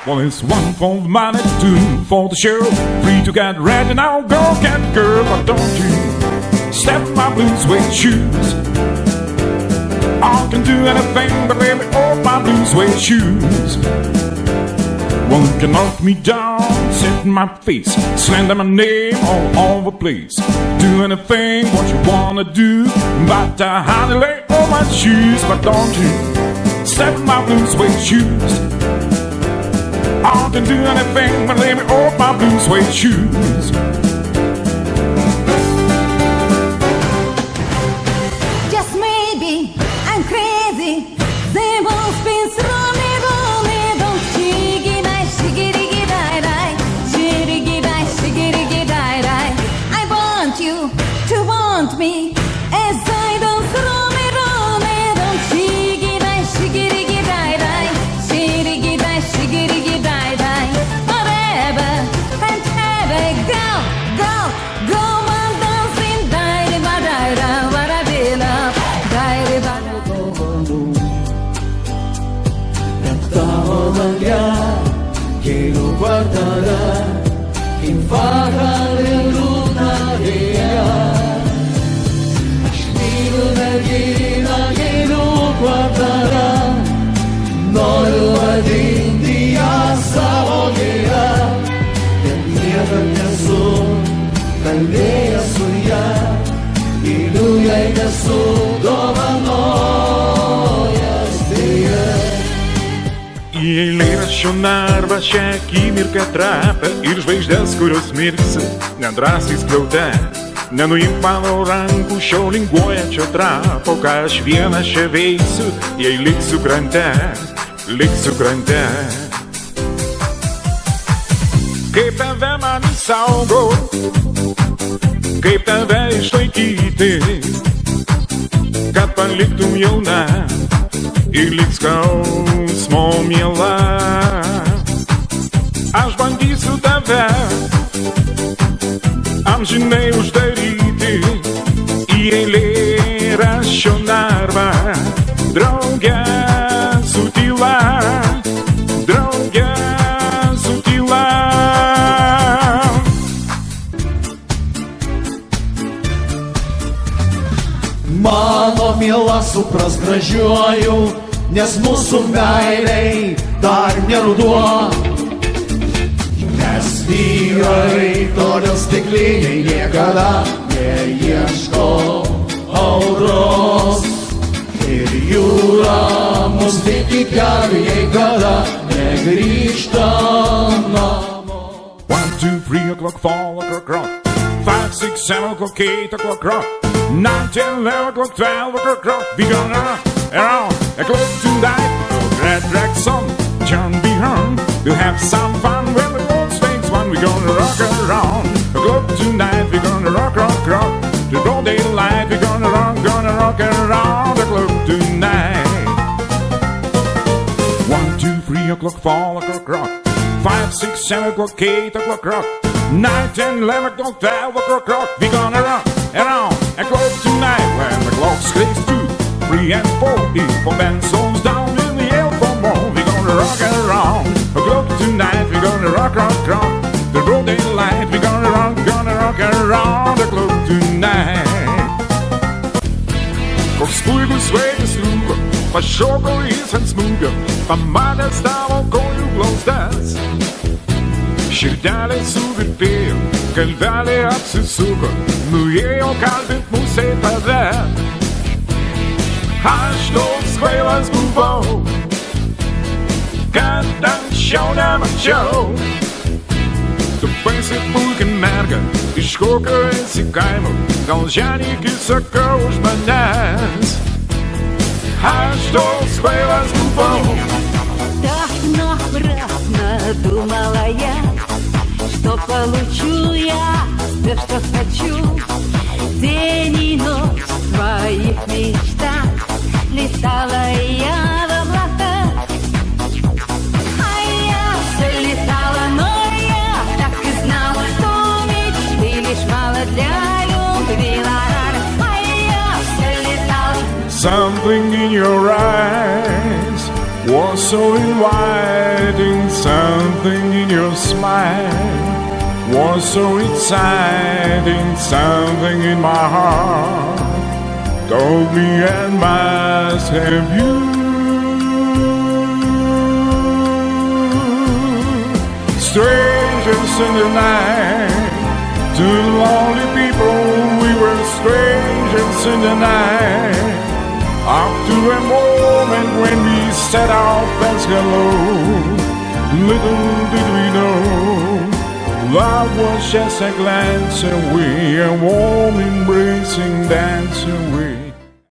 Well, it's one for the money, two for the show. Free to get ready now, go get girl, but don't you step in my blue suede shoes. I can do anything but let me off my blue suede shoes. Well, you can knock me down, sit in my face, slander my name all over the place. Do anything what you wanna do, but I hardly lay all my shoes. But don't you step in my blue suede shoes. I can do anything but let me off my blue suede shoes. Just maybe I'm crazy. They won't spin through me, don't shiggy-die, shiggy-diggy-die-die, shiggy-die, shiggy-diggy-die-die. I want you to want me as I don't throw me, don't shiggy-die, shiggy-diggy-die-die, shiggy-die, shiggy-diggy-die-die. Forever and ever, go on dancing, die-di-ba-die-da, ba-da-di-da, die-di-ba-da. Che lo guarderà in farà le lunaria. Stile una che lo guarderà, non lo adindi a saogherà. E mia canzone, candea suia, e lui è da su dove noi stiamo. И eilėraščio narvą šią akimirką trapia ir žvaigždės, kurios mirksi, nedrasiai skliaute. Nenuimk mano rankų šio linguojančio trapo, ką aš vienas čia veisiu, jei liksiu krante, liksiu krante. Kaip tave man įsaugo, kaip tave išlaikyti, kad paliktum jauna ir liks skausmo miela. Aš bandysiu tave amžinai uždaryti į eilėraščio narvą, drauge su tyla, drauge su tyla. Mano miela supras gražiuoju, nes mūsų meiliai dar neruduo. Nes vyrai todėl stikliniai niekada neieško audros. Ir jūra mus tiki keliu, jei kada negrįžta namo. 1, 2, 3 o'clock, 4 o'clock, 5, 6, 7 o'clock, 8 o'clock, 9, 10, 11 o'clock, 12 o'clock. We gonna rock around a clock tonight. Red Rack song, John B. Hearn. We'll have some fun when the world swings one. We gonna rock around a clock tonight. We gonna rock, rock, rock to broad daylight. We gonna rock around the clock tonight. 1, 2, 3 o'clock, 4 o'clock, 5, 6, 7 o'clock, 8 o'clock, 9, 10, 11 o'clock, 12 o'clock. We gonna rock around a clock tonight. When the clock strikes 2, 3 and 4, for Benson's down in the air for more. We gonna rock around a clock tonight. We gonna rock, rock, rock the broad daylight. We gonna rock around the clock tonight. Koks puikus vaikas rūko, pašoko jis ant smūgio, pamatęs tavo kojų glaustas. Širdelė suvirpėjo, kalvelė apsisuko, nuėjo kalbint musei tave. Aš toks kvailas buvau, kad anksčiau nemačiau. Tu baisi puikia merga, iš kokio esi kaimo, gal ženykis sakau už manęs. Aš toks kvailas buvau. Так напрасно думала я, что получу я все, что хочу. День и ночь в твоих мечтах летала я в облаках. А я все летала, но я так и знала, что мечты лишь мало для любви. А я все летала. Something in your eyes was so inviting, something in your smile was so exciting, something in my heart told me I must have you. Strangers in the night, two lonely people, we were strangers in the night. Up to a moment when we said our first hello, little did we know love was just a glance away, a warm embracing dance away.